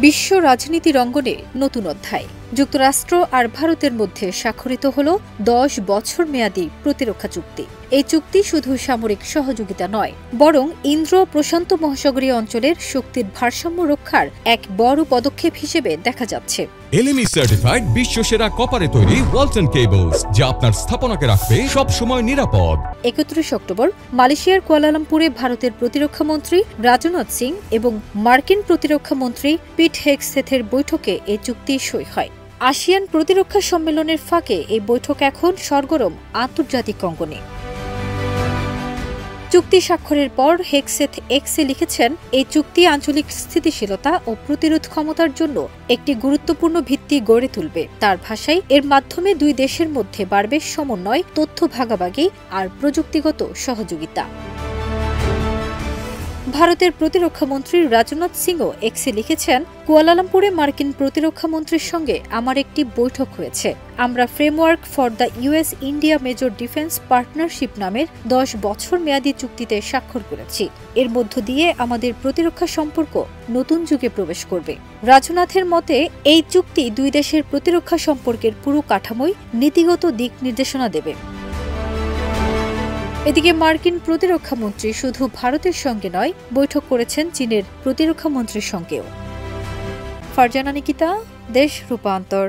বিশ্ব রাজনীতির অঙ্গনে নতুন অধ্যায়। যুক্তরাষ্ট্র আর ভারতের মধ্যে স্বাক্ষরিত হল 10 বছর মেয়াদী প্রতিরক্ষা চুক্তি। এই চুক্তি শুধু সামরিক সহযোগিতা নয়, বরং ইন্দ্র প্রশান্ত মহাসাগরীয় অঞ্চলের শক্তির ভারসাম্য রক্ষার এক বড় পদক্ষেপ হিসেবে দেখা যাচ্ছে। LME সার্টিফাইড বিশ্বসেরা কপারে তৈরি ওয়ালটন কেবলস, যা আপনার স্থাপনাকে রাখবে সব সময় নিরাপদ। 31 অক্টোবর মালয়েশিয়ার কুয়ালালামপুরে ভারতের প্রতিরক্ষা মন্ত্রী রাজনাথ সিং এবং মার্কিন প্রতিরক্ষা মন্ত্রী পিট হেগসেথের বৈঠকে এই চুক্তি সই হয়। আসিয়ান প্রতিরক্ষা সম্মেলনের ফাঁকে এই বৈঠক এখন সরগরম আন্তর্জাতিক অঙ্গনে। চুক্তি স্বাক্ষরের পর হেগসেথ এক্সে লিখেছেন, এই চুক্তি আঞ্চলিক স্থিতিশীলতা ও প্রতিরোধ ক্ষমতার জন্য একটি গুরুত্বপূর্ণ ভিত্তি গড়ে তুলবে। তার ভাষায়, এর মাধ্যমে দুই দেশের মধ্যে বাড়বে সমন্বয়, তথ্য ভাগাভাগি আর প্রযুক্তিগত সহযোগিতা। ভারতের প্রতিরক্ষা মন্ত্রী রাজনাথ সিংও এক্সে লিখেছেন, কুয়ালালামপুরে মার্কিন প্রতিরক্ষা মন্ত্রীর সঙ্গে আমার একটি বৈঠক হয়েছে। আমরা framework for the US India major defence partnership নামের 10 বছর মেয়াদী চুক্তিতে স্বাক্ষর করেছি। এর মধ্য দিয়ে আমাদের প্রতিরক্ষা সম্পর্ক নতুন যুগে প্রবেশ করবে। রাজনাথের মতে, এই চুক্তি দুই দেশের প্রতিরক্ষা সম্পর্কের পুরো কাঠামোয় নীতিগত দিক নির্দেশনা দেবে। এদিকে মার্কিন প্রতিরক্ষা মন্ত্রী শুধু ভারতের সঙ্গে নয়, বৈঠক করেছেন চীনের প্রতিরক্ষা মন্ত্রীর সঙ্গেও। ফারজানা নিকিতা, দেশ রূপান্তর।